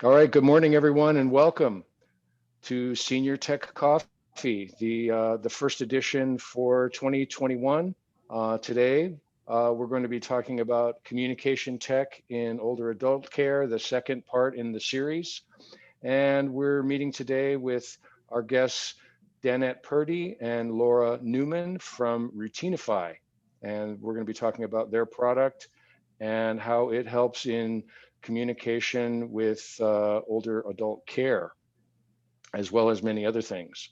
All right, good morning, everyone, and welcome to Senior Tech Coffee, the first edition for 2021. Today, we're going to be talking about communication tech in older adult care, the second part in the series. And we're meeting today with our guests, Danette Purdy and Laura Newman from Routinify. And we're going to be talking about their product and how it helps in communication with older adult care, as well as many other things.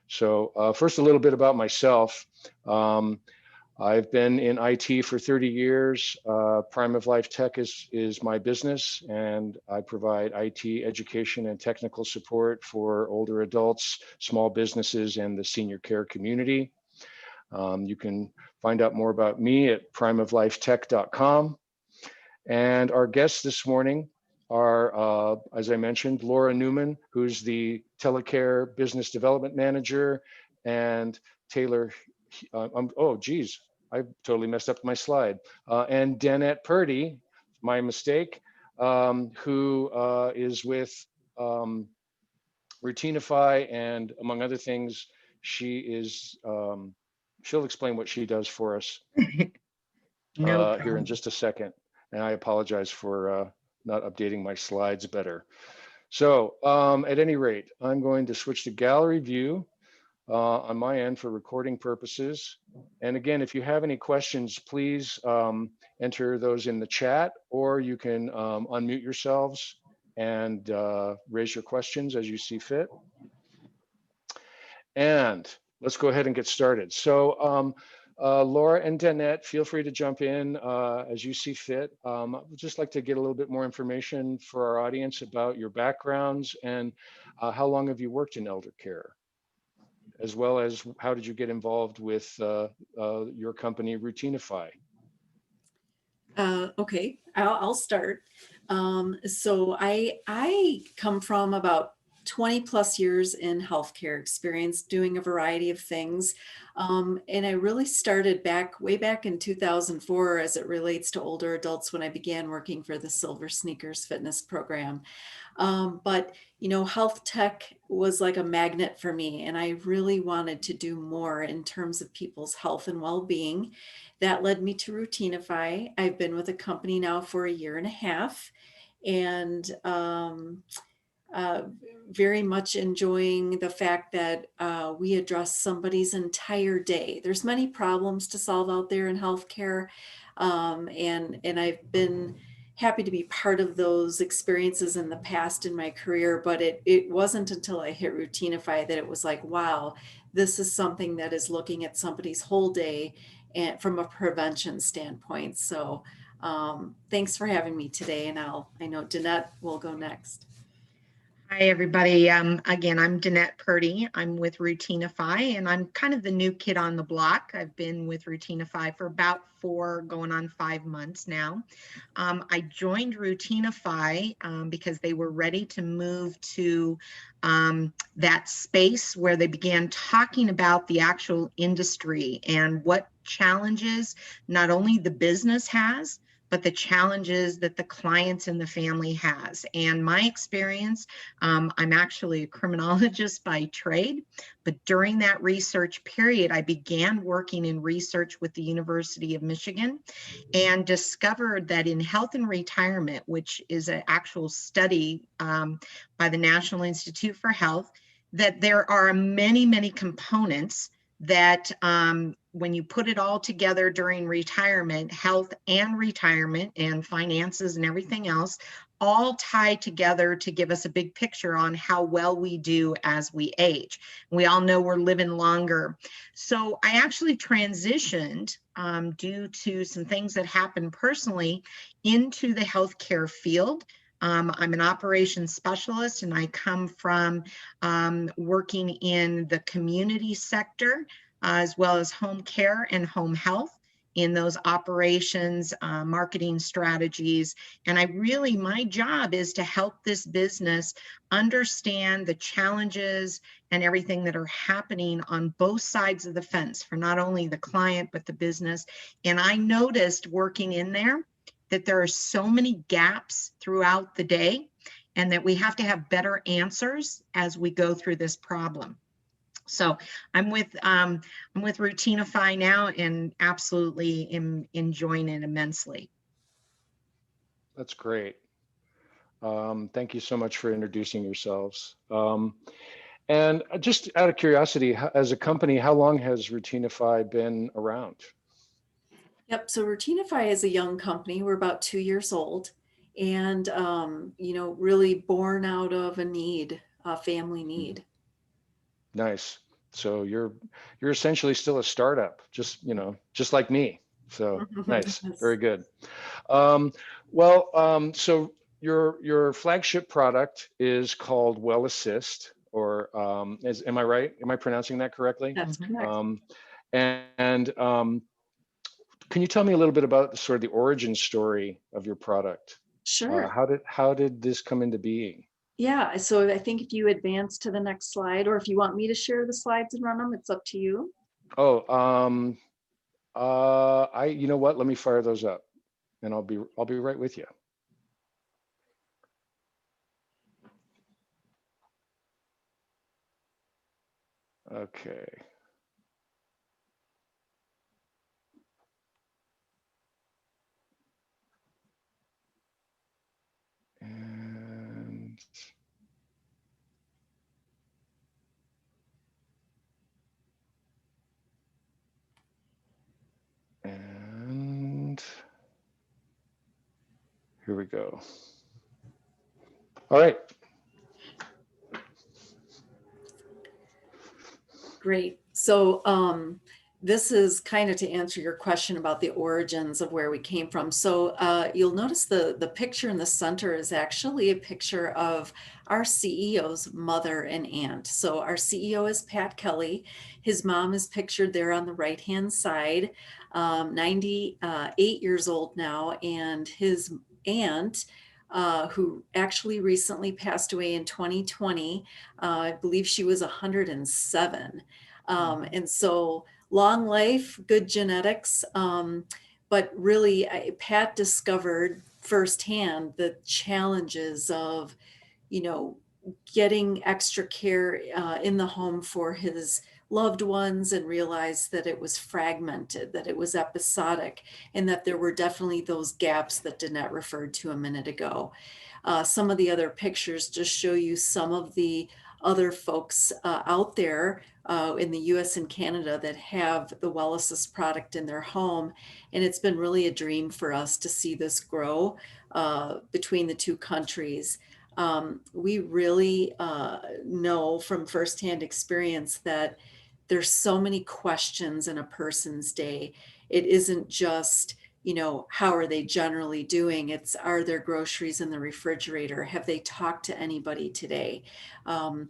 So first, a little bit about myself. I've been in IT for 30 years. Prime of Life Tech is my business, and I provide IT education and technical support for older adults, small businesses, and the senior care community. You can find out more about me at primeoflifetech.com. And our guests this morning are, as I mentioned, Laura Newman, who's the Telecare Business Development Manager, and Taylor, oh geez, I totally messed up my slide. And Danette Purdy, my mistake, who is with Routinify, and among other things, she'll explain what she does for us here in just a second. And I apologize for not updating my slides better. So at any rate, I'm going to switch to gallery view on my end for recording purposes. And again, if you have any questions, please enter those in the chat, or you can unmute yourselves and raise your questions as you see fit. And let's go ahead and get started. So Laura and Danette, feel free to jump in as you see fit. I would just like to get a little bit more information for our audience about your backgrounds and how long have you worked in elder care, as well as how did you get involved with your company, Routinify? Okay, I'll start. So I come from about 20 plus years in healthcare experience doing a variety of things. And I really started way back in 2004 as it relates to older adults when I began working for the Silver Sneakers fitness program. But, you know, health tech was like a magnet for me, and I really wanted to do more in terms of people's health and well-being. That led me to Routinify. I've been with the company now for a year and a half, and very much enjoying the fact that we address somebody's entire day. There's many problems to solve out there in healthcare, and I've been happy to be part of those experiences in the past in my career, but it wasn't until I hit Routinify that it was like, wow, this is something that is looking at somebody's whole day and from a prevention standpoint. So thanks for having me today, and I know Danette will go next. Hi, everybody. Again, I'm Danette Purdy. I'm with Routinify, and I'm kind of the new kid on the block. I've been with Routinify for about 4 going on 5 months now. I joined Routinify because they were ready to move to that space where they began talking about the actual industry and what challenges not only the business has, but the challenges that the clients and the family has. And my experience, I'm actually a criminologist by trade, but during that research period, I began working in research with the University of Michigan and discovered that in health and retirement, which is an actual study by the National Institute for Health, that there are many, many components that when you put it all together during retirement, health and finances and everything else, all tie together to give us a big picture on how well we do as we age. We all know we're living longer. So I actually transitioned due to some things that happened personally into the healthcare field. I'm an operations specialist, and I come from working in the community sector, as well as home care and home health in those operations, marketing strategies. And my job is to help this business understand the challenges and everything that are happening on both sides of the fence for not only the client, but the business. And I noticed working in there that there are so many gaps throughout the day. and that we have to have better answers as we go through this problem. So I'm with Routinify now, and absolutely am enjoying it immensely. That's great. Thank you so much for introducing yourselves. And just out of curiosity, as a company, how long has Routinify been around? Yep. So Routinify is a young company. We're about 2 years old, and you know, really born out of a need, a family need. Nice. So you're essentially still a startup, just just like me. So nice, Yes. very good. So your flagship product is called WellAssist, or am I right? Am I pronouncing that correctly? That's correct. And can you tell me a little bit about sort of the origin story of your product? Sure. How did this come into being? Yeah. So I think if you advance to the next slide, or if you want me to share the slides and run them, it's up to you. Oh, you know what? Let me fire those up, and I'll be right with you. Okay. And here we go. All right. Great. So this is kind of to answer your question about the origins of where we came from. So you'll notice the picture in the center is actually a picture of our CEO's mother and aunt. So our CEO is Pat Kelly. His mom is pictured there on the right-hand side, 98 years old now, and his aunt, who actually recently passed away in 2020. I believe she was 107. And so long life, good genetics. But really, Pat discovered firsthand the challenges of, getting extra care in the home for his loved ones, and realized that it was fragmented, that it was episodic, and that there were definitely those gaps that Danette referred to a minute ago. Some of the other pictures just show you some of the other folks out there in the US and Canada that have the WellAssist product in their home. And it's been really a dream for us to see this grow between the two countries. We really know from firsthand experience that there's so many questions in a person's day. It isn't just, how are they generally doing? It's, are there groceries in the refrigerator? Have they talked to anybody today? Are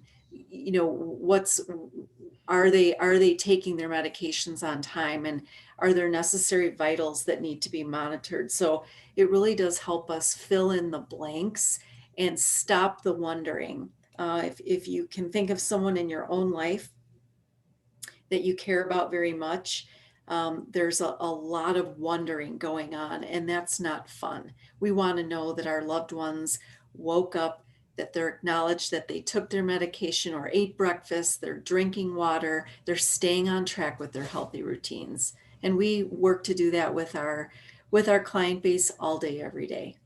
they taking their medications on time? And are there necessary vitals that need to be monitored? So it really does help us fill in the blanks and stop the wondering. If you can think of someone in your own life that you care about very much, there's a lot of wondering going on, and that's not fun. We want to know that our loved ones woke up, that they're acknowledged that they took their medication or ate breakfast, they're drinking water, they're staying on track with their healthy routines. And we work to do that with our client base all day, every day.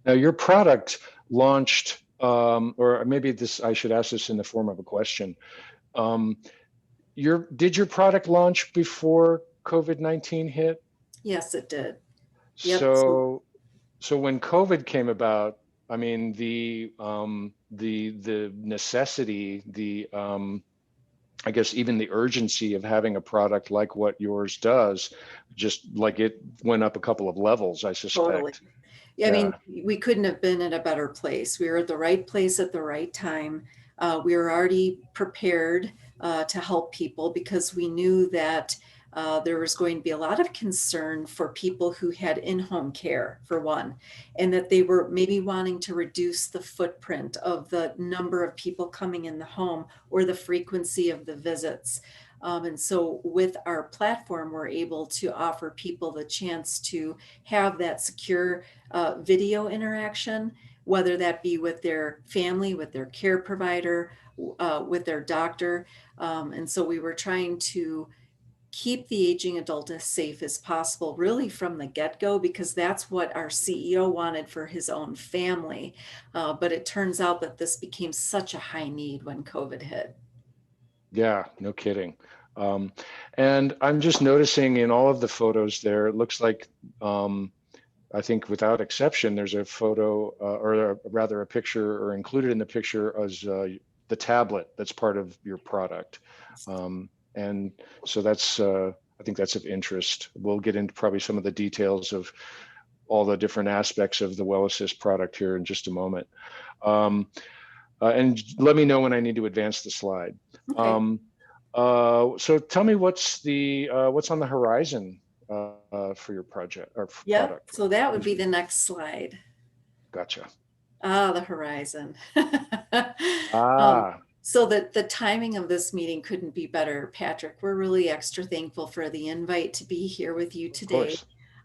Now, your product launched, or maybe I should ask this in the form of a question. Did your product launch before COVID-19 hit? Yes, it did. Yep. So when COVID came about, I mean, the necessity, I guess even the urgency of having a product like what yours does, just like it went up a couple of levels, I suspect. Totally. I mean, we couldn't have been in a better place. We were at the right place at the right time. We were already prepared to help people, because we knew that there was going to be a lot of concern for people who had in-home care, for one, and that they were maybe wanting to reduce the footprint of the number of people coming in the home or the frequency of the visits. And so with our platform, we're able to offer people the chance to have that secure video interaction whether that be with their family, with their care provider, with their doctor. And so we were trying to keep the aging adult as safe as possible, really from the get-go, because that's what our CEO wanted for his own family. But it turns out that this became such a high need when COVID hit. Yeah, no kidding. And I'm just noticing in all of the photos there, it looks like, I think without exception, there's a photo or rather a picture, or included in the picture as the tablet that's part of your product. And so that's, I think that's of interest. We'll get into probably some of the details of all the different aspects of the WellAssist product here in just a moment. And let me know when I need to advance the slide. Okay. So tell me what's on the horizon for your project or Yeah, product. so that would be the next slide. Gotcha. Ah, the horizon. Ah, So the timing of this meeting couldn't be better, Patrick. We're really extra thankful for the invite to be here with you of today,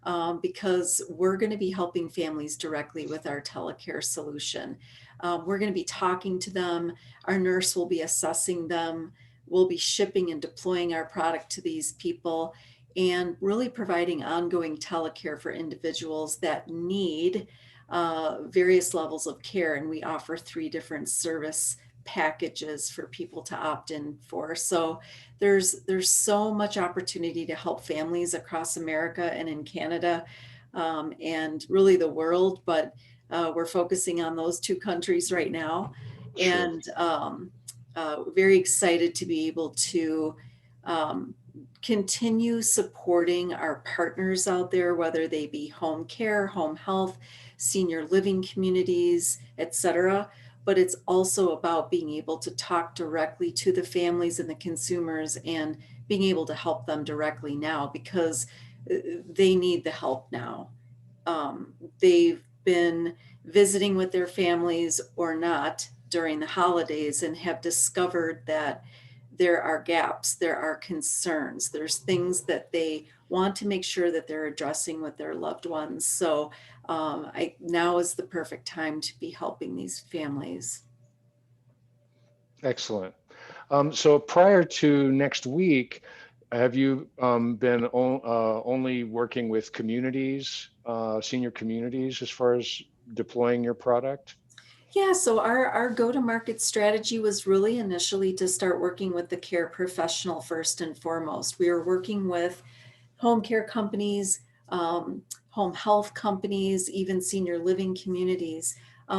course. because we're going to be helping families directly with our Telecare solution. We're going to be talking to them. Our nurse will be assessing them. We'll be shipping and deploying our product to these people, and really providing ongoing telecare for individuals that need various levels of care. And we offer 3 different service packages for people to opt in for. So there's so much opportunity to help families across America and in Canada, and really the world, but we're focusing on those 2 countries right now. Sure. And very excited to be able to continue supporting our partners out there, whether they be home care, home health, senior living communities, etc. But it's also about being able to talk directly to the families and the consumers, and being able to help them directly now, because they need the help now. They've been visiting with their families or not during the holidays, and have discovered that there are gaps, there are concerns, there's things that they want to make sure that they're addressing with their loved ones. So now is the perfect time to be helping these families. Excellent. So prior to next week, have you been only working with communities, senior communities, as far as deploying your product? Yeah, so our go-to-market strategy was really initially to start working with the care professional first and foremost. We were working with home care companies, home health companies, even senior living communities,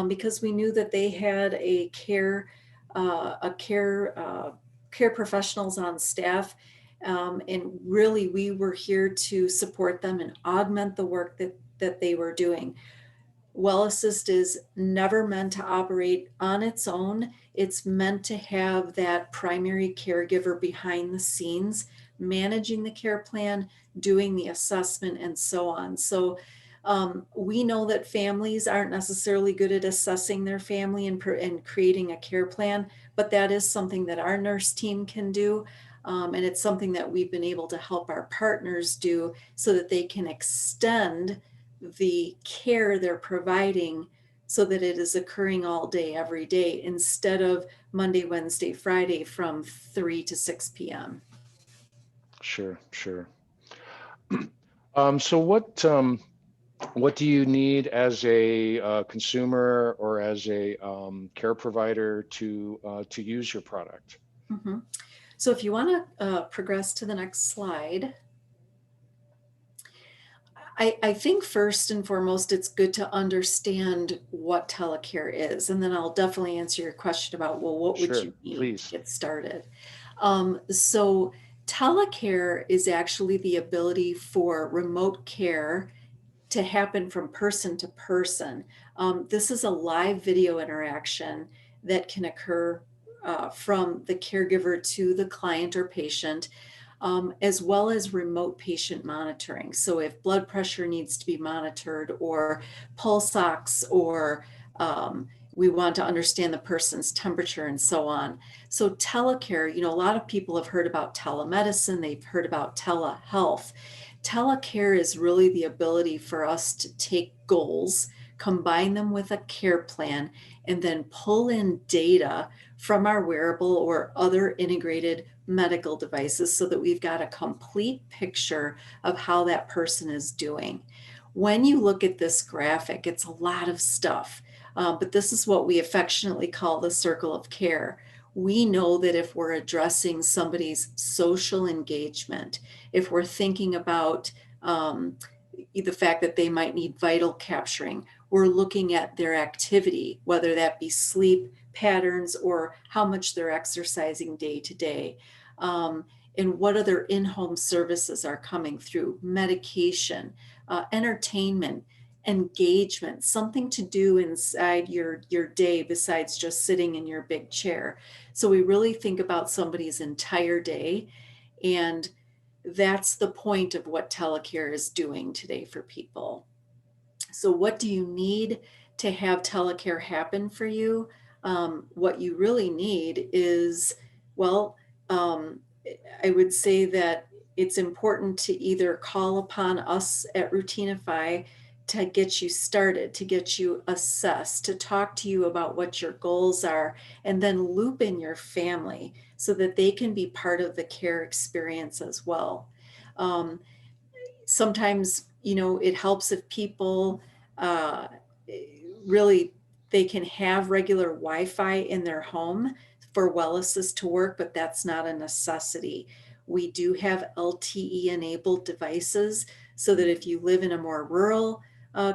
because we knew that they had care professionals on staff, and really we were here to support them and augment the work that they were doing. WellAssist is never meant to operate on its own. It's meant to have that primary caregiver behind the scenes, managing the care plan, doing the assessment, and so on. So we know that families aren't necessarily good at assessing their family and creating a care plan, but that is something that our nurse team can do. And it's something that we've been able to help our partners do, so that they can extend the care they're providing, so that it is occurring all day, every day, instead of Monday, Wednesday, Friday from 3 to 6 p.m. Sure, sure. So what do you need as a consumer or as a care provider to use your product? Mm-hmm. So if you want to progress to the next slide, I think first and foremost, it's good to understand what Telecare is. And then I'll definitely answer your question about, well, what would Sure, you need to please. get started? So Telecare is actually the ability for remote care to happen from person to person. This is a live video interaction that can occur from the caregiver to the client or patient, as well as remote patient monitoring. So if blood pressure needs to be monitored, or pulse ox, or we want to understand the person's temperature, and so on. So Telecare, a lot of people have heard about telemedicine, they've heard about telehealth. Telecare is really the ability for us to take goals, combine them with a care plan, and then pull in data from our wearable or other integrated medical devices so that we've got a complete picture of how that person is doing. When you look at this graphic, it's a lot of stuff, but this is what we affectionately call the circle of care. We know that if we're addressing somebody's social engagement, if we're thinking about the fact that they might need vital capturing, we're looking at their activity, whether that be sleep patterns or how much they're exercising day to day. And what other in-home services are coming through, medication, entertainment, engagement, something to do inside your day besides just sitting in your big chair. So we really think about somebody's entire day, and that's the point of what Telecare is doing today for people. So what do you need to have Telecare happen for you? What you really need is, well, I would say that it's important to either call upon us at Routinify to get you started, to get you assessed, to talk to you about what your goals are, and then loop in your family so that they can be part of the care experience as well. Um, Sometimes, it helps if people uh, really, they can have regular Wi-Fi in their home for WellAssist to work, but that's not a necessity. We do have LTE enabled devices so that if you live in a more rural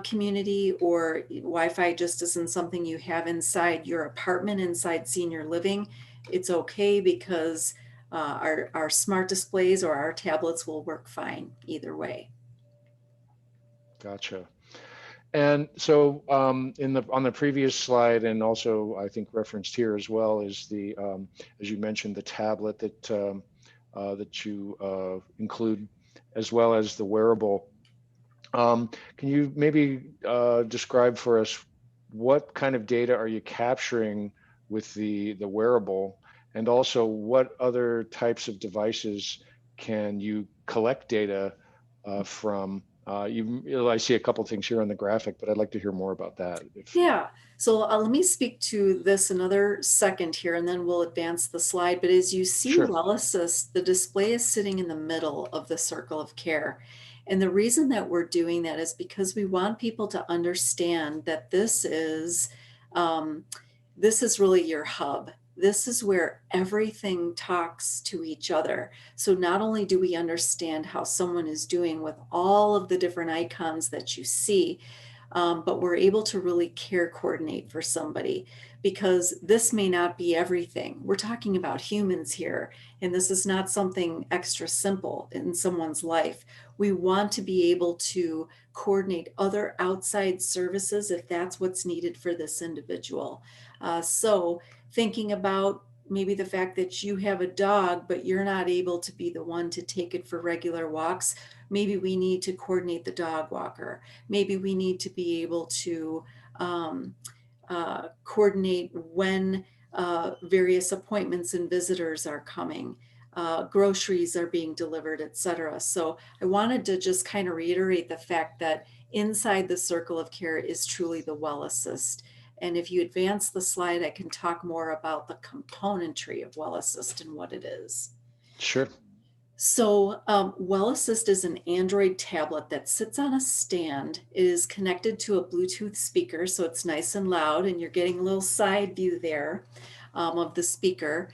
community, or Wi-Fi just isn't something you have inside your apartment, inside senior living, it's okay, because our smart displays or our tablets will work fine either way. Gotcha. And so on the previous slide, and also I think referenced here as well, is the as you mentioned, the tablet that you include, as well as the wearable. Can you maybe describe for us what kind of data are you capturing with the wearable, and also what other types of devices can you collect data from? I see a couple things here on the graphic, but I'd like to hear more about that. Yeah, so let me speak to this another second here, and then we'll advance the slide. But as you see, Sure. WellAssist, the display is sitting in the middle of the circle of care. And the reason that we're doing that is because we want people to understand that this is really your hub. This is where everything talks to each other. So not only do we understand how someone is doing with all of the different icons that you see, but we're able to really care coordinate for somebody, because this may not be everything. We're talking about humans here, and this is not something extra simple in someone's life. We want to be able to coordinate other outside services if that's what's needed for this individual. So thinking about maybe the fact that you have a dog, but you're not able to be the one to take it for regular walks. Maybe we need to coordinate the dog walker. Maybe we need to be able to coordinate when various appointments and visitors are coming, groceries are being delivered, etc. So I wanted to just kind of reiterate the fact that inside the circle of care is truly the WellAssist. And if you advance the slide, I can talk more about the componentry of WellAssist and what it is. Sure. So WellAssist is an Android tablet that sits on a stand. It is connected to a Bluetooth speaker, so it's nice and loud, and you're getting a little side view there of the speaker.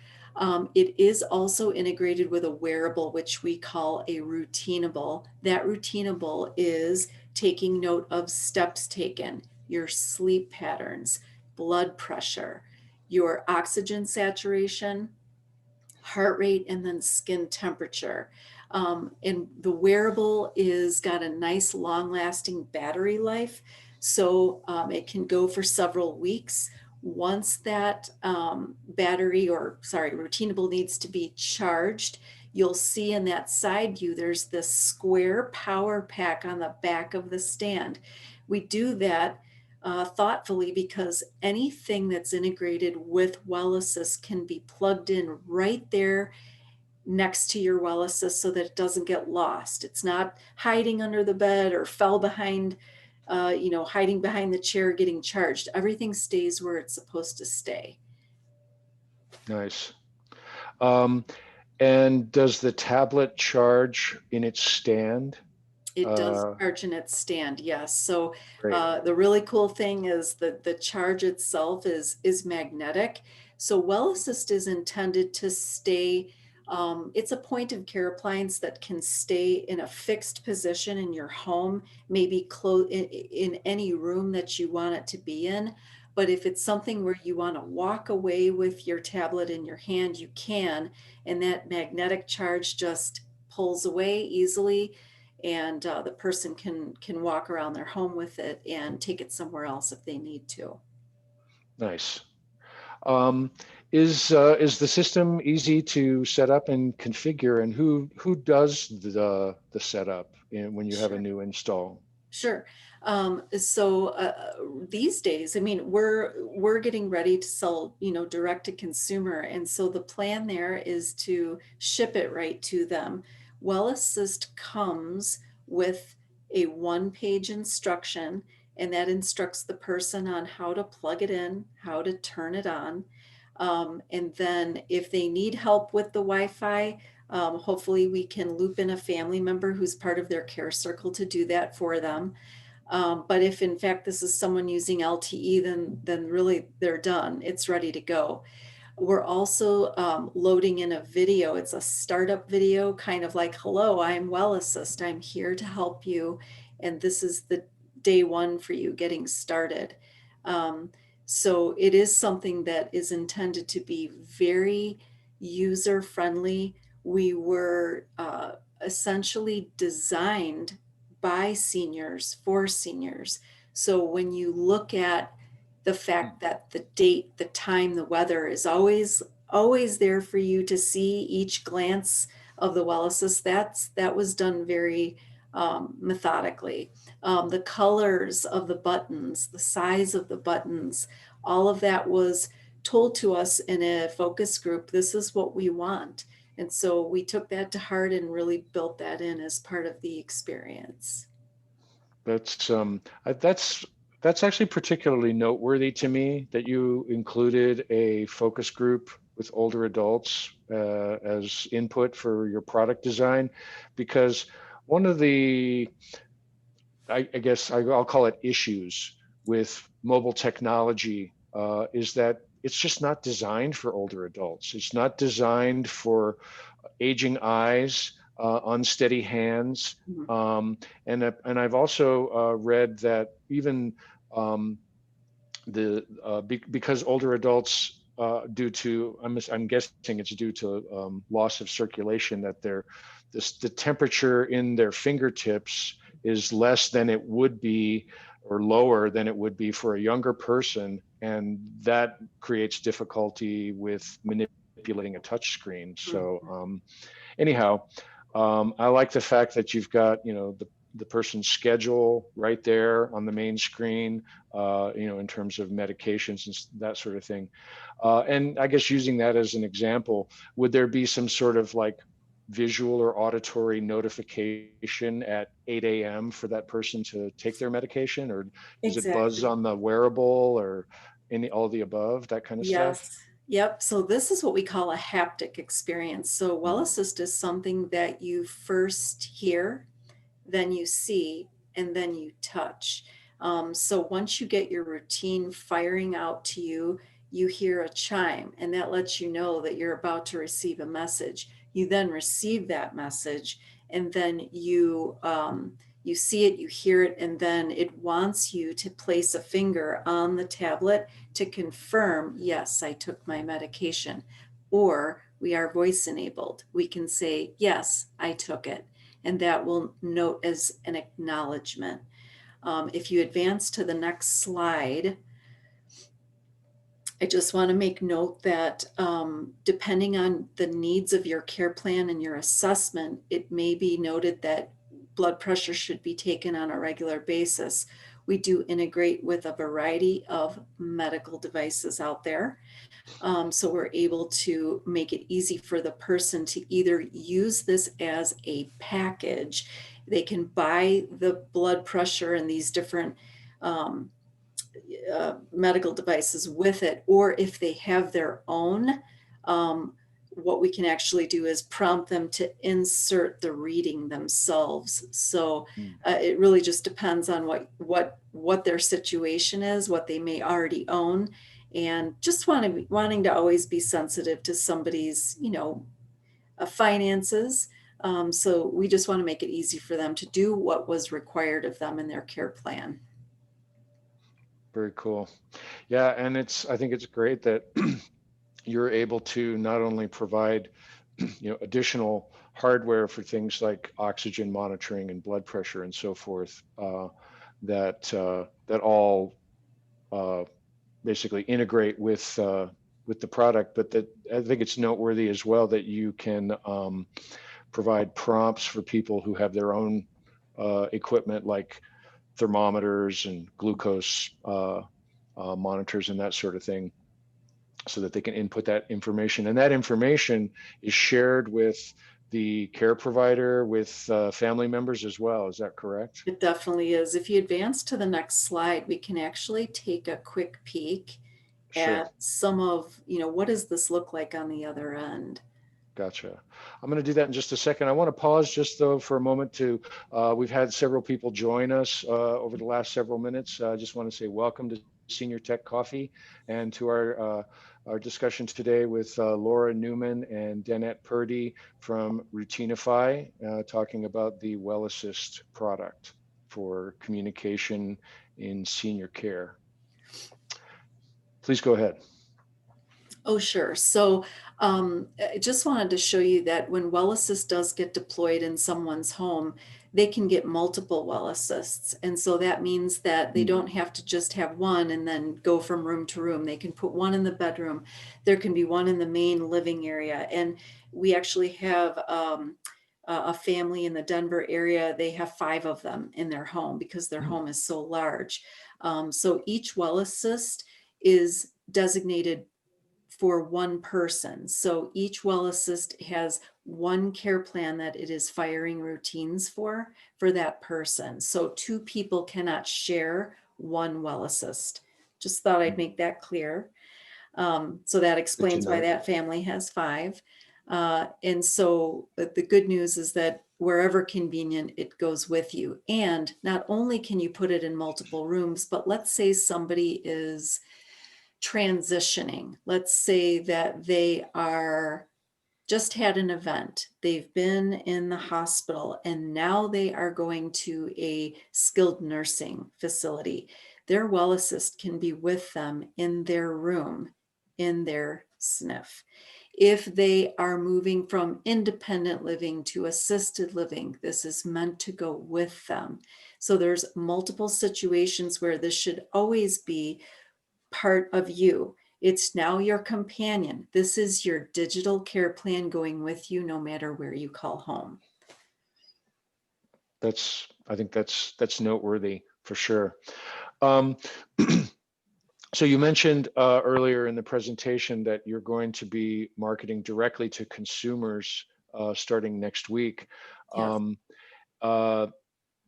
It is also integrated with a wearable, which we call a Routinable. That Routinable is taking note of steps taken, your sleep patterns, blood pressure, your oxygen saturation, heart rate, and then skin temperature. And the wearable is got a nice long-lasting battery life, so it can go for several weeks. Once that Routinable needs to be charged, you'll see in that side view there's this square power pack on the back of the stand. We do that thoughtfully because anything that's integrated with WellAssist can be plugged in right there next to your WellAssist so that it doesn't get lost. It's not hiding under the bed or fell behind hiding behind the chair, getting charged. Everything stays where it's supposed to stay. Nice. And does the tablet charge in its stand? It does charge in its stand, yes. So Great. the really cool thing is that the charge itself is magnetic. So WellAssist is intended to stay. It's a point of care appliance that can stay in a fixed position in your home, maybe close in any room that you want it to be in. But if it's something where you want to walk away with your tablet in your hand, you can, and that magnetic charge just pulls away easily, and the person can walk around their home with it and take it somewhere else if they need to. Nice. Is the system easy to set up and configure, and who does the setup when you have a Sure. new install? Sure. These days, I mean, we're getting ready to sell, direct to consumer. And so the plan there is to ship it right to them. WellAssist comes with a one-page instruction, and that instructs the person on how to plug it in, how to turn it on. And then if they need help with the Wi-Fi, hopefully we can loop in a family member who's part of their care circle to do that for them. But if in fact this is someone using LTE, then really they're done. It's ready to go. We're also loading in a video. It's a startup video, kind of like, hello, I'm WellAssist. I'm here to help you. And this is the day one for you getting started. So it is something that is intended to be very user friendly. We were essentially designed by seniors for seniors. So when you look at the fact that the date, the time, the weather is always there for you to see each glance of the WellAssist, that was done very methodically. The colors of the buttons, the size of the buttons, all of that was told to us in a focus group. This is what we want. And so we took that to heart and really built that in as part of the experience. That's actually particularly noteworthy to me that you included a focus group with older adults as input for your product design, because one of the, I guess I'll call it issues with mobile technology is that it's just not designed for older adults. It's not designed for aging eyes, unsteady hands. And I've also read that even because older adults, due to, I'm guessing it's due to loss of circulation, that the temperature in their fingertips is less than it would be, or lower than it would be for a younger person, and that creates difficulty with manipulating a touch screen. So anyhow, I like the fact that you've got the person's schedule right there on the main screen, in terms of medications and that sort of thing. And I guess using that as an example, would there be some sort of like visual or auditory notification at 8 a.m. for that person to take their medication, or does it buzz on the wearable, or all the above, that kind of stuff? Yes. Yep. So this is what we call a haptic experience. So WellAssist is something that you first hear, then you see, and then you touch. So once you get your routine firing out to you, you hear a chime, and that lets you know that you're about to receive a message. You then receive that message, and then you see it, you hear it, and then it wants you to place a finger on the tablet to confirm, yes, I took my medication. Or we are voice enabled. We can say, yes, I took it. And that will note as an acknowledgement. If you advance to the next slide, I just want to make note that depending on the needs of your care plan and your assessment, it may be noted that blood pressure should be taken on a regular basis. We do integrate with a variety of medical devices out there. So we're able to make it easy for the person to either use this as a package. They can buy the blood pressure and these different medical devices with it, or if they have their own, what we can actually do is prompt them to insert the reading themselves. So it really just depends on what their situation is, what they may already own, and just wanting to always be sensitive to somebody's, finances. So we just want to make it easy for them to do what was required of them in their care plan. Very cool. Yeah, and I think it's great that you're able to not only provide additional hardware for things like oxygen monitoring and blood pressure and so forth, that all basically integrate with the product, but that I think it's noteworthy as well that you can provide prompts for people who have their own equipment, like thermometers and glucose monitors and that sort of thing, so that they can input that information, and that information is shared with the care provider, with family members as well. Is that correct? It definitely is. If you advance to the next slide, we can actually take a quick peek at some of, what does this look like on the other end? Gotcha. I'm going to do that in just a second. I want to pause just though for a moment to, we've had several people join us over the last several minutes. I just want to say welcome to Senior Tech Coffee and to our discussion today with Laura Newman and Danette Purdy from Routinify, talking about the WellAssist product for communication in senior care. Please go ahead. Oh, sure. So I just wanted to show you that when WellAssist does get deployed in someone's home, they can get multiple WellAssists. And so that means that they don't have to just have one and then go from room to room. They can put one in the bedroom. There can be one in the main living area. And we actually have a family in the Denver area. They have 5 of them in their home because their home is so large. So each WellAssist is designated for one person. So each WellAssist has one care plan that it is firing routines for that person. So 2 people cannot share one WellAssist. Just thought I'd make that clear. So that explains why that family has 5. And so the good news is that wherever convenient, it goes with you. And not only can you put it in multiple rooms, but let's say somebody is transitioning. Let's say that they are just had an event. They've been in the hospital and now they are going to a skilled nursing facility. Their WellAssist can be with them in their room, in their SNF. If they are moving from independent living to assisted living, this is meant to go with them. So there's multiple situations where this should always be part of you. It's now your companion. This is your digital care plan going with you no matter where you call home. I think that's noteworthy for sure. So you mentioned earlier in the presentation that you're going to be marketing directly to consumers starting next week. Yes.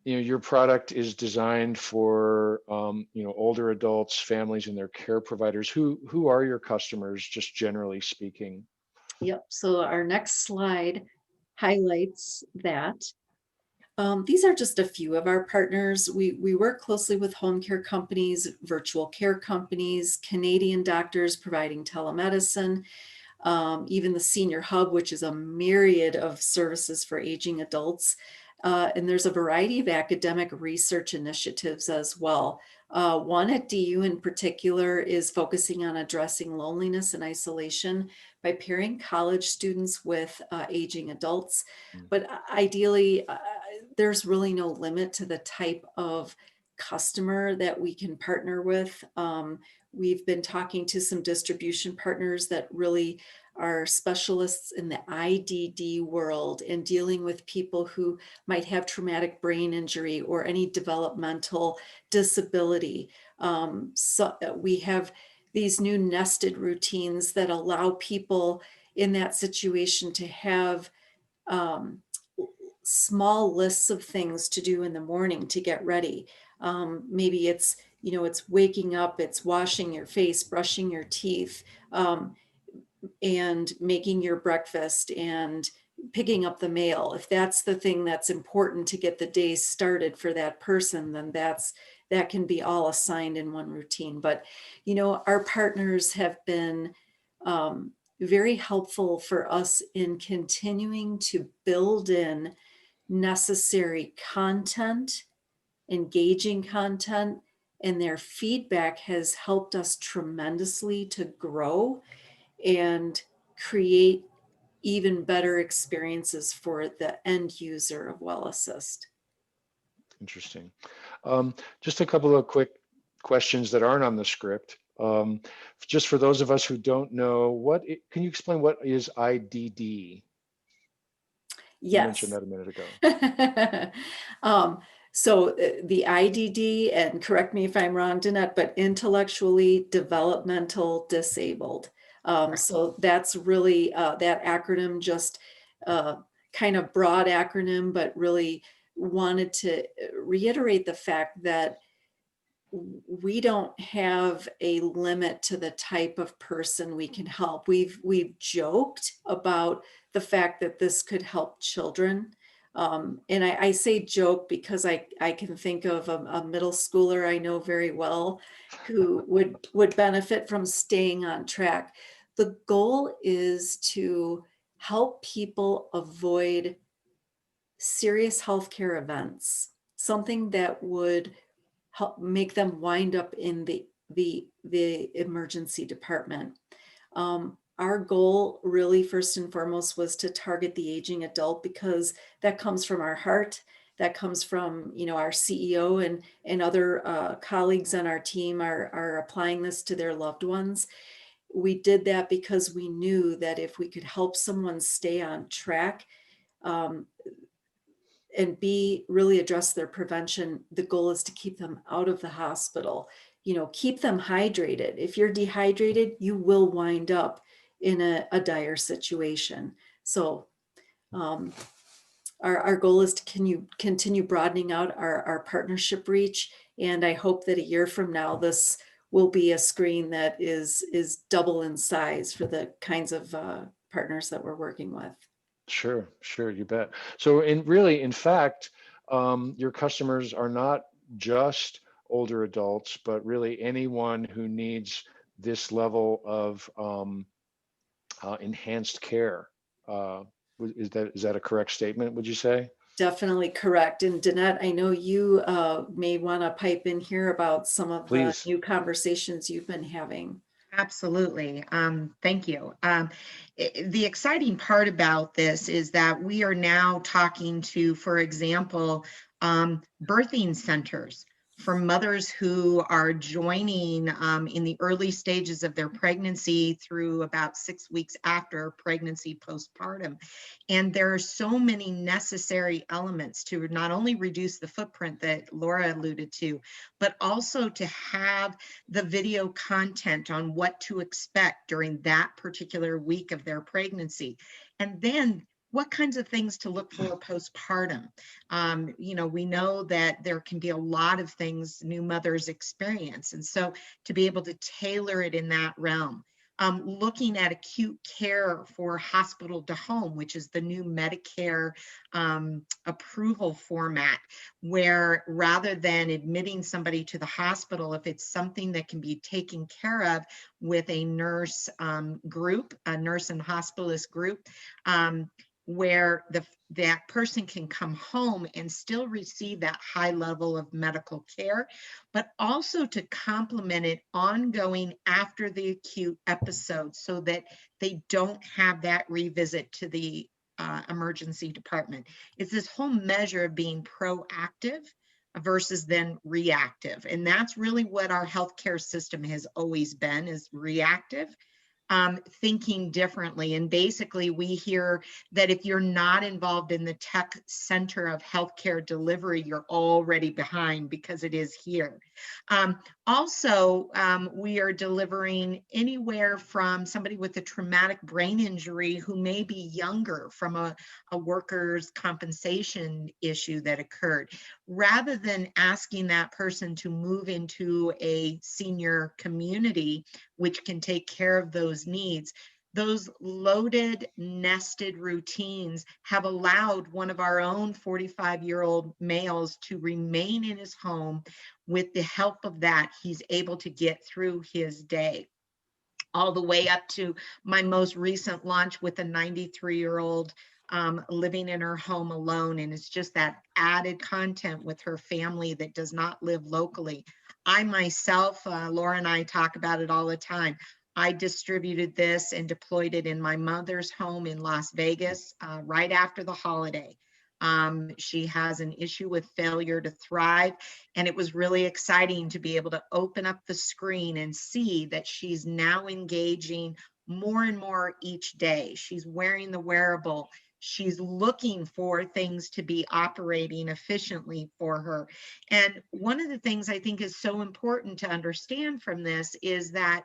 Your product is designed for older adults, families, and their care providers. Who are your customers, just generally speaking? Yep. So our next slide highlights that. These are just a few of our partners. We work closely with home care companies, virtual care companies, Canadian doctors providing telemedicine, even the Senior Hub, which is a myriad of services for aging adults. And there's a variety of academic research initiatives as well. One at DU in particular is focusing on addressing loneliness and isolation by pairing college students with aging adults. But ideally, there's really no limit to the type of customer that we can partner with. We've been talking to some distribution partners that really are specialists in the IDD world and dealing with people who might have traumatic brain injury or any developmental disability. So we have these new nested routines that allow people in that situation to have small lists of things to do in the morning to get ready. Maybe it's, it's waking up, it's washing your face, brushing your teeth, and making your breakfast and picking up the mail. If that's the thing that's important to get the day started for that person, then that can be all assigned in one routine. But, our partners have been very helpful for us in continuing to build in necessary content, engaging content, and their feedback has helped us tremendously to grow and create even better experiences for the end user of WellAssist. Interesting. Just a couple of quick questions that aren't on the script. Just for those of us who don't know, can you explain what is IDD? Yes. You mentioned that a minute ago. So the IDD, and correct me if I'm wrong, Danette, but intellectually developmental disabled. So that's really that acronym, just kind of broad acronym, but really wanted to reiterate the fact that we don't have a limit to the type of person we can help. We've joked about the fact that this could help children. And I say joke because I can think of a middle schooler I know very well who would benefit from staying on track. The goal is to help people avoid serious healthcare events, something that would help make them wind up in the emergency department. Our goal really first and foremost was to target the aging adult because that comes from our heart. That comes from, our CEO and other colleagues on our team are applying this to their loved ones. We did that because we knew that if we could help someone stay on track, and really address their prevention, the goal is to keep them out of the hospital, keep them hydrated. If you're dehydrated, you will wind up in a dire situation. So our goal is to continue broadening out our partnership reach. And I hope that a year from now, this will be a screen that is double in size for the kinds of partners that we're working with. Sure, you bet. So in fact, your customers are not just older adults, but really anyone who needs this level of enhanced care. Is that a correct statement, would you say? Definitely correct. And Danette, I know you may want to pipe in here about some of Please. the new conversations you've been having. Absolutely. Thank you. The exciting part about this is that we are now talking to, for example, birthing centers for mothers who are joining in the early stages of their pregnancy through about 6 weeks after pregnancy postpartum. And there are so many necessary elements to not only reduce the footprint that Laura alluded to, but also to have the video content on what to expect during that particular week of their pregnancy. And then what kinds of things to look for postpartum. We know that there can be a lot of things new mothers experience. And so to be able to tailor it in that realm. Looking at acute care for hospital to home, which is the new Medicare approval format, where rather than admitting somebody to the hospital, if it's something that can be taken care of with a nurse group, a nurse and hospitalist group, where that person can come home and still receive that high level of medical care, but also to complement it ongoing after the acute episode so that they don't have that revisit to the emergency department. It's this whole measure of being proactive versus then reactive. And that's really what our healthcare system has always been, is reactive. Thinking differently. And basically we hear that if you're not involved in the tech center of healthcare delivery, you're already behind because it is here. We are delivering anywhere from somebody with a traumatic brain injury who may be younger from a workers' compensation issue that occurred. Rather than asking that person to move into a senior community, which can take care of those needs, those loaded, nested routines have allowed one of our own 45-year-old males to remain in his home. With the help of that, he's able to get through his day. All the way up to my most recent launch with a 93-year-old living in her home alone. And it's just that added content with her family that does not live locally. I myself, Laura and I talk about it all the time. I distributed this and deployed it in my mother's home in Las Vegas right after the holiday. She has an issue with failure to thrive, and it was really exciting to be able to open up the screen and see that she's now engaging more and more each day. She's wearing the wearable. She's looking for things to be operating efficiently for her. And one of the things I think is so important to understand from this is that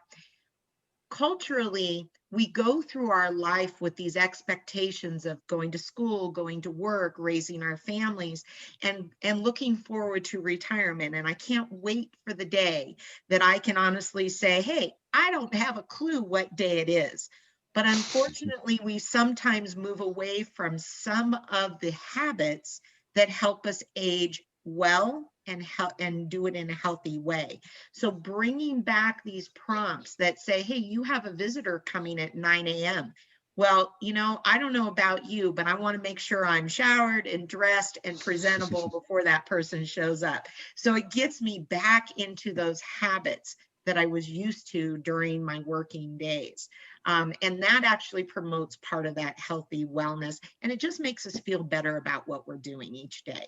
culturally, we go through our life with these expectations of going to school, going to work, raising our families, and looking forward to retirement. And I can't wait for the day that I can honestly say, hey, I don't have a clue what day it is. But unfortunately, we sometimes move away from some of the habits that help us age well and do it in a healthy way. So bringing back these prompts that say, hey, you have a visitor coming at 9 a.m. Well, I don't know about you, but I want to make sure I'm showered and dressed and presentable before that person shows up. So it gets me back into those habits that I was used to during my working days. And that actually promotes part of that healthy wellness. And it just makes us feel better about what we're doing each day.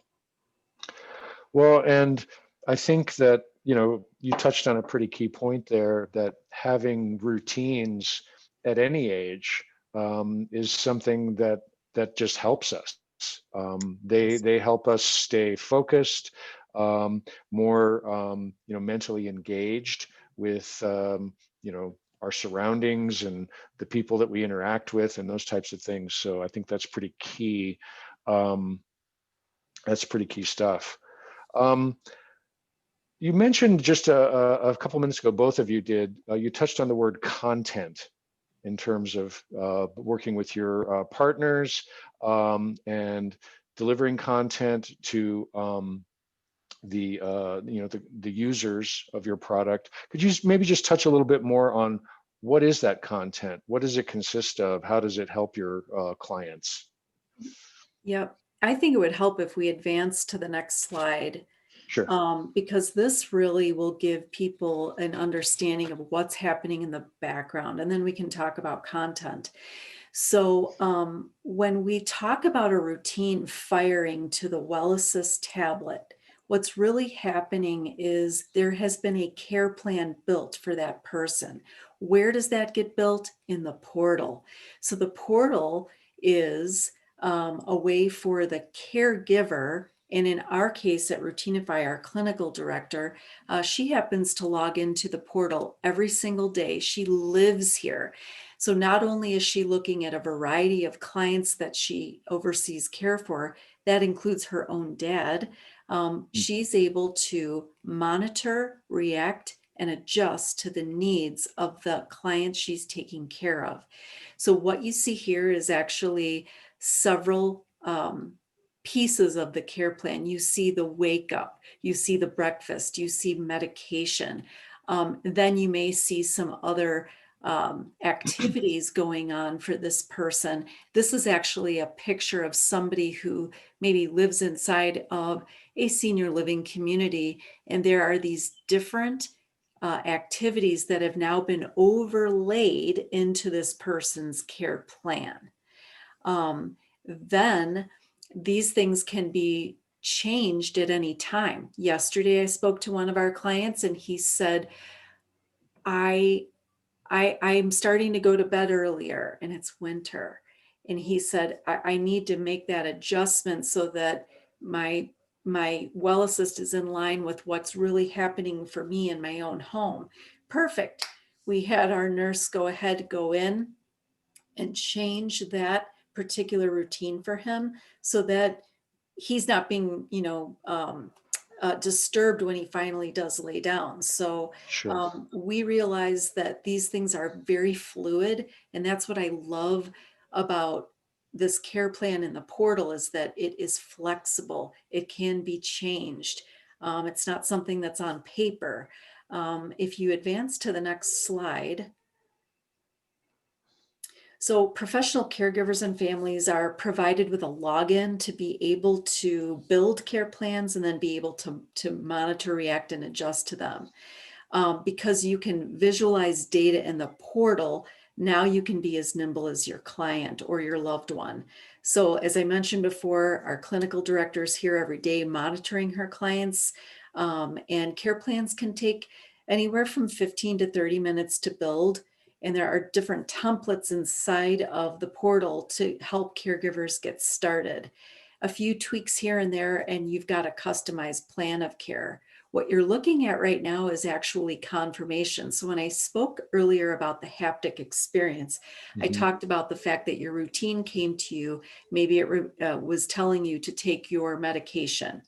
Well, and I think that, you touched on a pretty key point there, that having routines at any age is something that just helps us. They help us stay focused, more mentally engaged with our surroundings and the people that we interact with and those types of things. So I think that's pretty key. That's pretty key stuff. You mentioned just a couple minutes ago, both of you did, you touched on the word content in terms of working with your partners and delivering content to the users of your product. Could you maybe just touch a little bit more on what is that content? What does it consist of? How does it help your clients? Yep. I think it would help if we advance to the next slide. Sure. Because this really will give people an understanding of what's happening in the background, and then we can talk about content. So when we talk about a routine firing to the WellAssist tablet, what's really happening is there has been a care plan built for that person. Where does that get built? In the portal. So the portal is a way for the caregiver, and in our case at Routinify, our clinical director, she happens to log into the portal every single day. She lives here. So not only is she looking at a variety of clients that she oversees care for, that includes her own dad, she's able to monitor, react, and adjust to the needs of the clients she's taking care of. So what you see here is actually several pieces of the care plan. You see the wake up, you see the breakfast, you see medication. Then you may see some other activities going on for this person. This is actually a picture of somebody who maybe lives inside of a senior living community, and there are these different activities that have now been overlaid into this person's care plan. Then these things can be changed at any time. Yesterday, I spoke to one of our clients and he said, I'm starting to go to bed earlier and it's winter. And he said, I need to make that adjustment so that my my WellAssist is in line with what's really happening for me in my own home. Perfect. We had our nurse go in and change that particular routine for him so that he's not being, disturbed when he finally does lay down. So Sure. we realize that these things are very fluid, and that's what I love about this care plan in the portal, is that it is flexible. It can be changed. It's not something that's on paper. If you advance to the next slide. So professional caregivers and families are provided with a login to be able to build care plans and then be able to monitor, react, and adjust to them. Because you can visualize data in the portal, now you can be as nimble as your client or your loved one. So as I mentioned before, our clinical director is here every day monitoring her clients, and care plans can take anywhere from 15 to 30 minutes to build. And there are different templates inside of the portal to help caregivers get started. A few tweaks here and there, and you've got a customized plan of care. What you're looking at right now is actually confirmation. So when I spoke earlier about the haptic experience, I talked about the fact that your routine came to you. Maybe it was telling you to take your medication,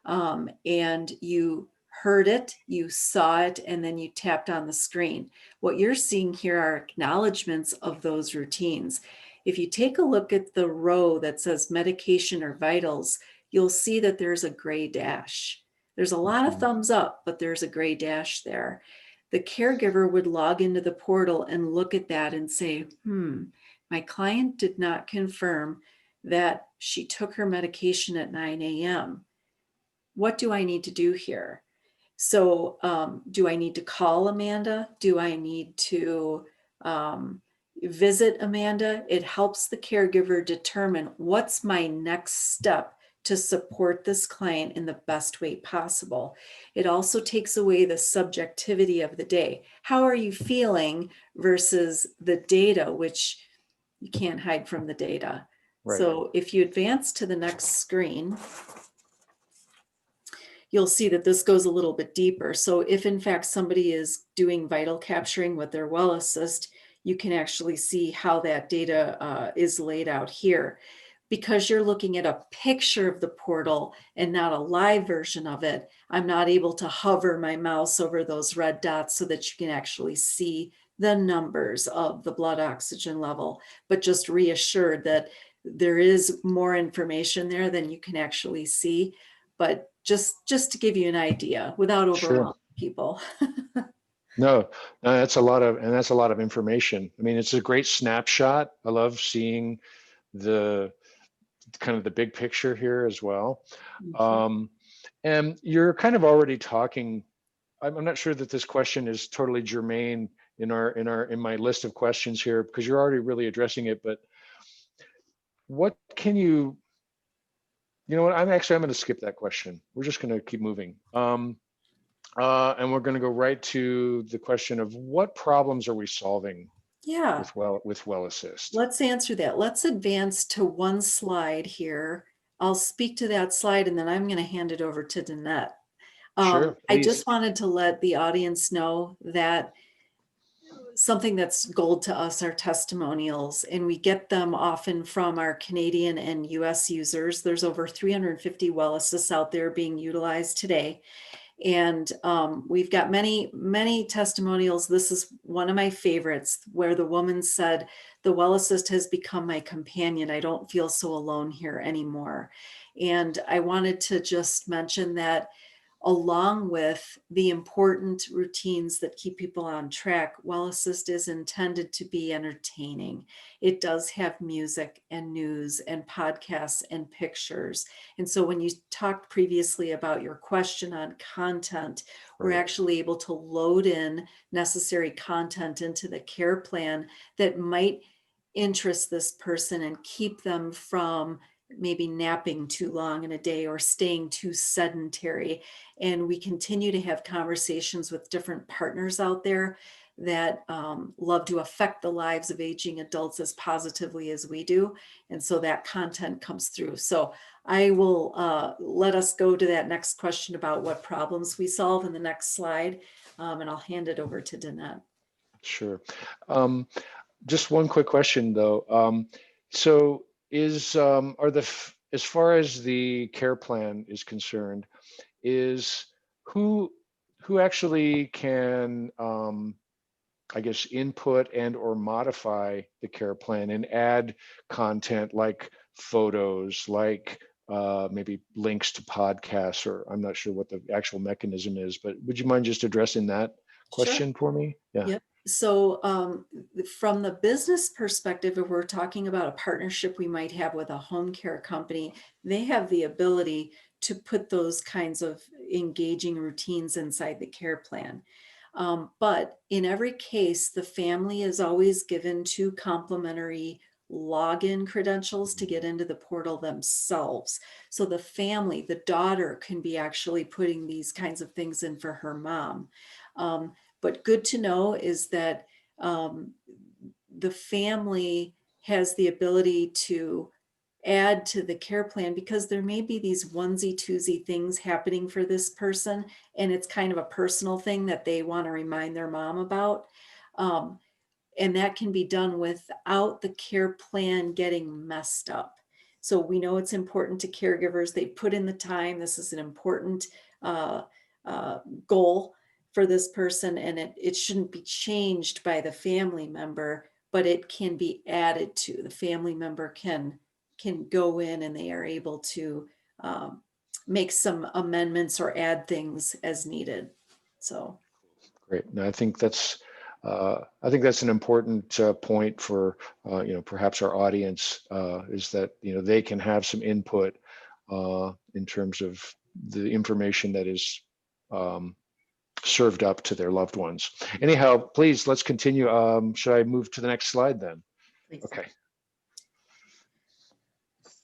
and you heard it, you saw it, and then you tapped on the screen. What you're seeing here are acknowledgments of those routines. If you take a look at the row that says medication or vitals, you'll see that there's a gray dash. There's a lot of thumbs up, but there's a gray dash there. The caregiver would log into the portal and look at that and say, my client did not confirm that she took her medication at 9 a.m. What do I need to do here? So do I need to call Amanda? Do I need to visit Amanda? It helps the caregiver determine what's my next step to support this client in the best way possible. It also takes away the subjectivity of the day. How are you feeling versus the data, which you can't hide from the data. Right. So if you advance to the next screen, you'll see that this goes a little bit deeper. So if in fact somebody is doing vital capturing with their WellAssist, you can actually see how that data is laid out here. Because you're looking at a picture of the portal and not a live version of it, I'm not able to hover my mouse over those red dots so that you can actually see the numbers of the blood oxygen level, but just reassured that there is more information there than you can actually see. But just to give you an idea without overwhelming people. No, that's a lot of information. I mean, it's a great snapshot. I love seeing the kind of the big picture here as well. And you're kind of already talking. I'm not sure that this question is totally germane in my list of questions here, because you're already really addressing it. But what can you know what? I'm going to skip that question. We're just going to keep moving. And we're going to go right to the question of what problems are we solving with WellAssist? Let's answer that. Let's advance to one slide here. I'll speak to that slide and then I'm going to hand it over to Danette. Sure, I just wanted to let the audience know that something that's gold to us are testimonials, and we get them often from our Canadian and US users. There's over 350 WellAssists out there being utilized today. And we've got many testimonials. This is one of my favorites, where the woman said, the WellAssist has become my companion. I don't feel so alone here anymore. And I wanted to just mention that, along with the important routines that keep people on track, WellAssist is intended to be entertaining. It does have music and news and podcasts and pictures. And so when you talked previously about your question on content, we're actually able to load in necessary content into the care plan that might interest this person and keep them from maybe napping too long in a day or staying too sedentary. And we continue to have conversations with different partners out there that love to affect the lives of aging adults as positively as we do. And so that content comes through. So I will let us go to that next question about what problems we solve in the next slide, and I'll hand it over to Danette. Sure. Just one quick question though. So as far as the care plan is concerned, is who actually can I guess input and or modify the care plan and add content like photos, like maybe links to podcasts, or I'm not sure what the actual mechanism is, but would you mind just addressing that question for me? Yeah. Yep. So from the business perspective, if we're talking about a partnership we might have with a home care company, they have the ability to put those kinds of engaging routines inside the care plan. But in every case, the family is always given 2 complimentary login credentials to get into the portal themselves. So the family, the daughter, can be actually putting these kinds of things in for her mom. But good to know is that the family has the ability to add to the care plan, because there may be these onesie twosie things happening for this person, and it's kind of a personal thing that they want to remind their mom about. And that can be done without the care plan getting messed up. So we know it's important to caregivers. They put in the time. This is an important goal for this person, and it shouldn't be changed by the family member, but it can be added to. The family member can go in and they are able to make some amendments or add things as needed. So Great. No, I think that's an important point for perhaps our audience, is that they can have some input in terms of the information that is served up to their loved ones. Anyhow, please, let's continue. Should I move to the next slide then? Please. Okay.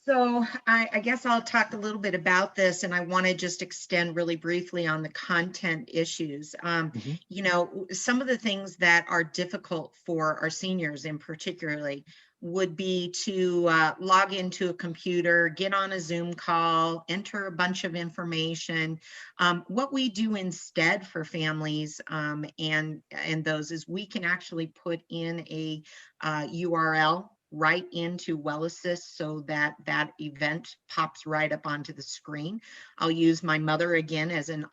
So I guess I'll talk a little bit about this, and I want to just extend really briefly on the content issues. Some of the things that are difficult for our seniors in particularly would be to log into a computer, get on a Zoom call, enter a bunch of information. What we do instead for families and those is we can actually put in a URL right into WellAssist so that that event pops right up onto the screen. I'll use my mother again as an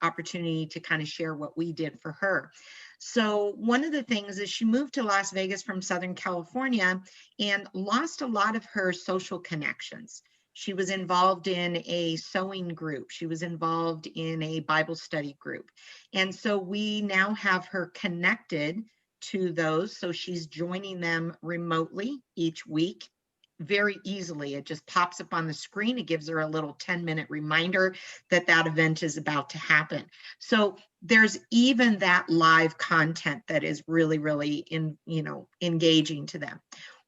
opportunity to kind of share what we did for her. So one of the things is she moved to Las Vegas from Southern California and lost a lot of her social connections. She was involved in a sewing group. She was involved in a Bible study group. And so we now have her connected to those. So she's joining them remotely each week very easily. It just pops up on the screen. It gives her a little 10-minute reminder that that event is about to happen. So there's even that live content that is really, really engaging to them.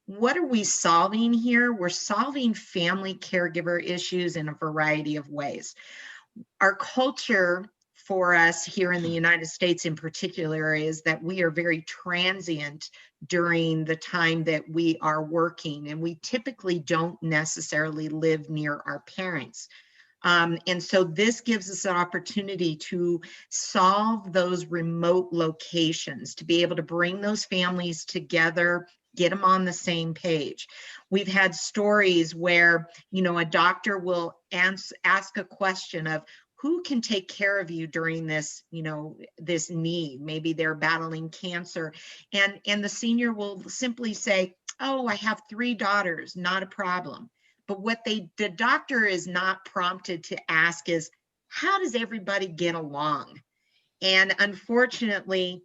What are we solving here? We're solving family caregiver issues in a variety of ways. Our culture for us here in the United States in particular is that we are very transient during the time that we are working, and we typically don't necessarily live near our parents. And so this gives us an opportunity to solve those remote locations, to be able to bring those families together, get them on the same page. We've had stories where, a doctor will ask a question of, who can take care of you during this, this need? Maybe they're battling cancer. And the senior will simply say, oh, I have 3 daughters, not a problem. But what the doctor is not prompted to ask is, how does everybody get along? And unfortunately,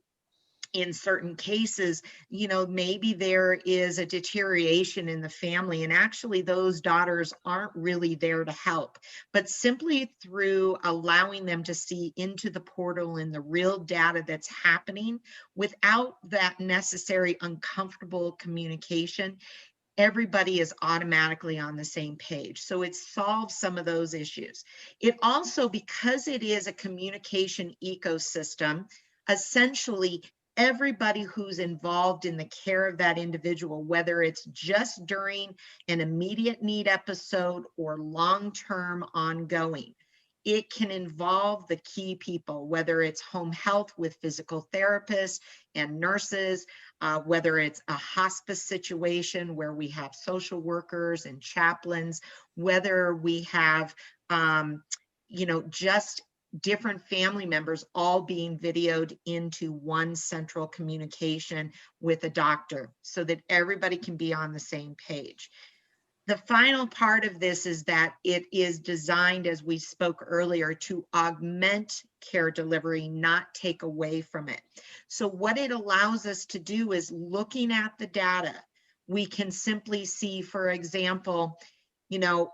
in certain cases, maybe there is a deterioration in the family, and actually those daughters aren't really there to help, but simply through allowing them to see into the portal and the real data that's happening without that necessary uncomfortable communication, everybody is automatically on the same page. So it solves some of those issues. It also, because it is a communication ecosystem, essentially everybody who's involved in the care of that individual, whether it's just during an immediate need episode or long-term ongoing. It can involve the key people, whether it's home health with physical therapists and nurses, whether it's a hospice situation where we have social workers and chaplains, whether we have, just different family members all being videoed into one central communication with a doctor so that everybody can be on the same page. The final part of this is that it is designed, as we spoke earlier, to augment care delivery, not take away from it. So what it allows us to do is, looking at the data, we can simply see, for example,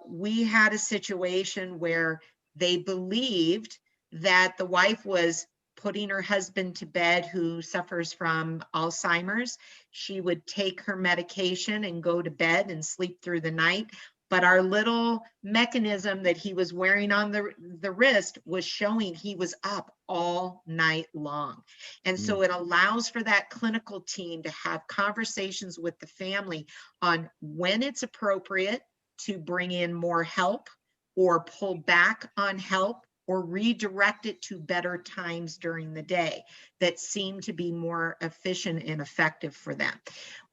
we had a situation where they believed that the wife was putting her husband to bed who suffers from Alzheimer's. She would take her medication and go to bed and sleep through the night. But our little mechanism that he was wearing on the wrist was showing he was up all night long. And so it allows for that clinical team to have conversations with the family on when it's appropriate to bring in more help or pull back on help, or redirect it to better times during the day that seem to be more efficient and effective for them.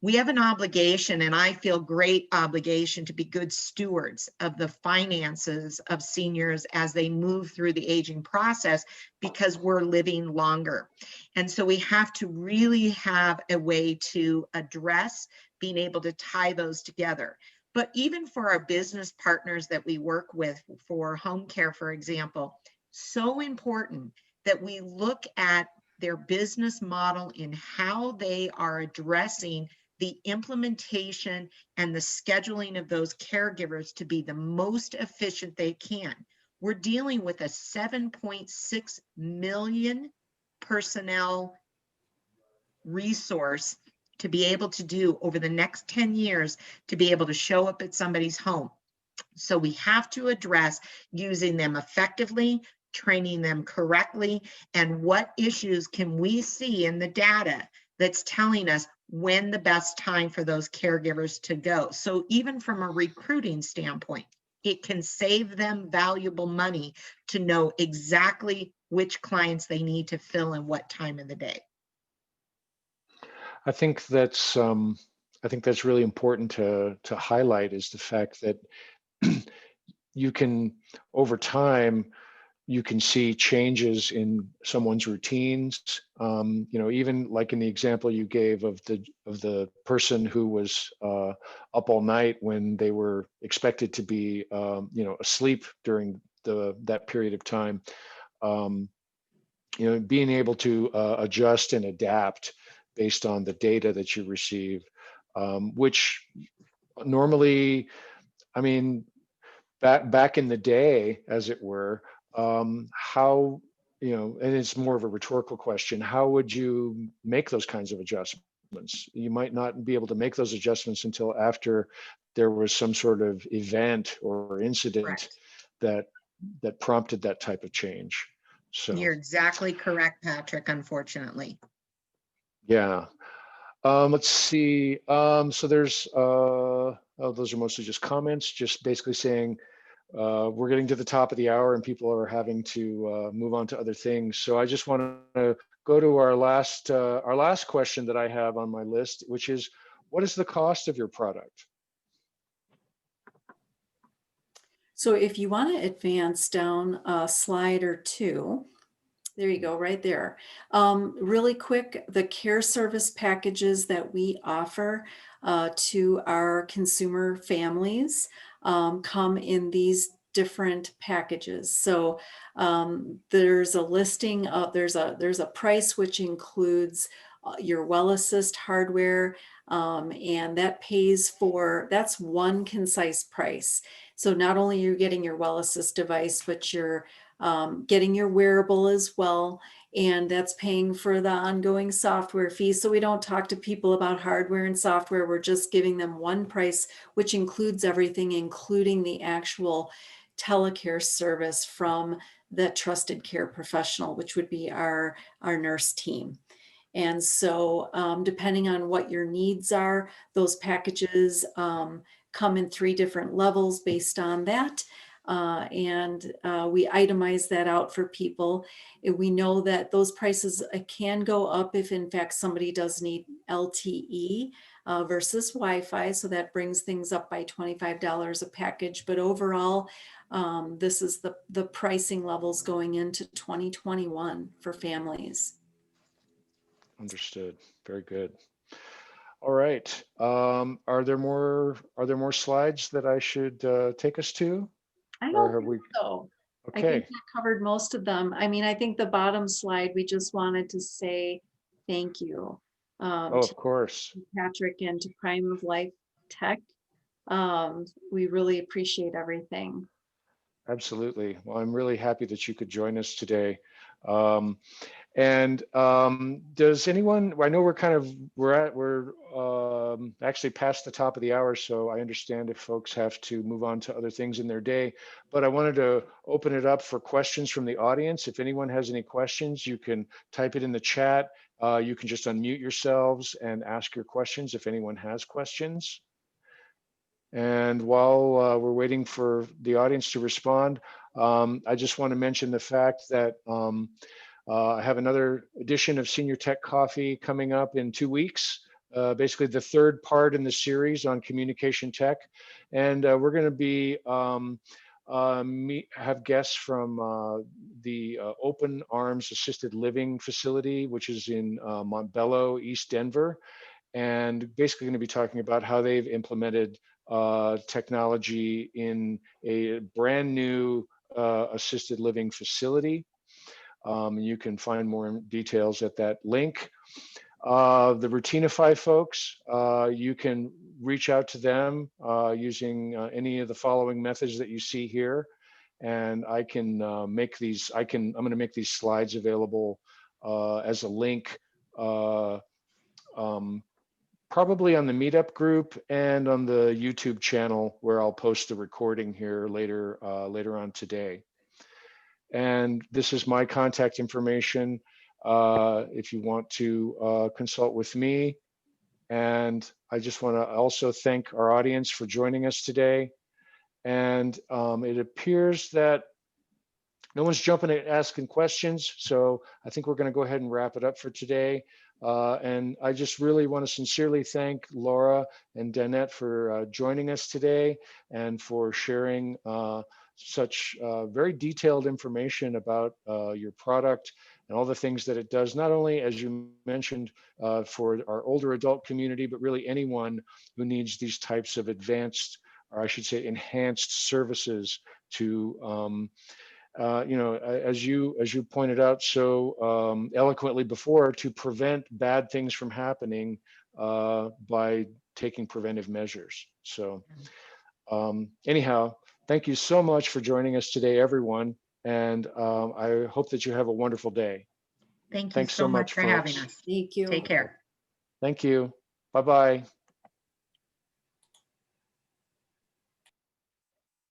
We have an obligation, and I feel great obligation, to be good stewards of the finances of seniors as they move through the aging process, because we're living longer. And so we have to really have a way to address being able to tie those together. But even for our business partners that we work with for home care, for example, so important that we look at their business model in how they are addressing the implementation and the scheduling of those caregivers to be the most efficient they can. We're dealing with a 7.6 million personnel resource to be able to do over the next 10 years to be able to show up at somebody's home. So we have to address using them effectively, training them correctly, and what issues can we see in the data that's telling us when the best time for those caregivers to go. So even from a recruiting standpoint, it can save them valuable money to know exactly which clients they need to fill in what time of the day. I think that's really important to highlight, is the fact that you can, over time, you can see changes in someone's routines. Even like in the example you gave of the person who was up all night when they were expected to be asleep during that period of time. Being able to adjust and adapt based on the data that you receive, which normally, back in the day, as it were, how, and it's more of a rhetorical question, how would you make those kinds of adjustments? You might not be able to make those adjustments until after there was some sort of event or incident Correct. that prompted that type of change. So You're exactly correct, Patrick, unfortunately. yeah. Let's see. So there's, those are mostly just comments, just basically saying we're getting to the top of the hour and people are having to move on to other things. So I just want to go to our last question that I have on my list, which is, what is the cost of your product? So if you want to advance down a slide or two, there you go, right there. Really quick, the care service packages that we offer to our consumer families come in these different packages. So there's a listing of, there's a price which includes your WellAssist hardware, and that pays for, that's one concise price. So not only are you getting your WellAssist device, but you're getting your wearable as well, and that's paying for the ongoing software fee. So we don't talk to people about hardware and software. We're just giving them one price, which includes everything, including the actual telecare service from the trusted care professional, which would be our nurse team. And so depending on what your needs are, those packages come in 3 different levels based on that. We itemize that out for people. We know that those prices can go up if in fact somebody does need LTE versus Wi-Fi. So that brings things up by $25 a package. But overall, this is the pricing levels going into 2021 for families. Understood. Very good. All right. Are there more slides that I should take us to? I Or don't have think we? so. I Okay. think that covered most of them. I mean, I think the bottom slide, we just wanted to say thank you Oh, to of course. Patrick and to Prime of Life Tech. We really appreciate everything. Absolutely. Well, I'm really happy that you could join us today. Does anyone? I know we're actually past the top of the hour, so I understand if folks have to move on to other things in their day. But I wanted to open it up for questions from the audience. If anyone has any questions, you can type it in the chat. You can just unmute yourselves and ask your questions if anyone has questions. And while we're waiting for the audience to respond, I just want to mention the fact that I have another edition of Senior Tech Coffee coming up in 2 weeks, basically the third part in the series on communication tech. And we're going to be have guests from the Open Arms Assisted Living Facility, which is in Montbello, East Denver. And basically going to be talking about how they've implemented technology in a brand new assisted living facility. You can find more details at that link. The Routinify folks, you can reach out to them using any of the following methods that you see here. And I can make these, I'm going to make these slides available as a link probably on the meetup group and on the YouTube channel where I'll post the recording here later on today. And this is my contact information if you want to consult with me. And I just want to also thank our audience for joining us today. And it appears that no one's jumping and asking questions, so I think we're going to go ahead and wrap it up for today. And I just really want to sincerely thank Laura and Danette for joining us today and for sharing such very detailed information about your product and all the things that it does, not only, as you mentioned, for our older adult community, but really anyone who needs these types of advanced, or I should say enhanced services to as you pointed out so eloquently before, to prevent bad things from happening by taking preventive measures. So anyhow, thank you so much for joining us today, everyone. And I hope that you have a wonderful day. Thank you Thanks so much for folks. having us. Thank you. Take care. Thank you. Bye-bye.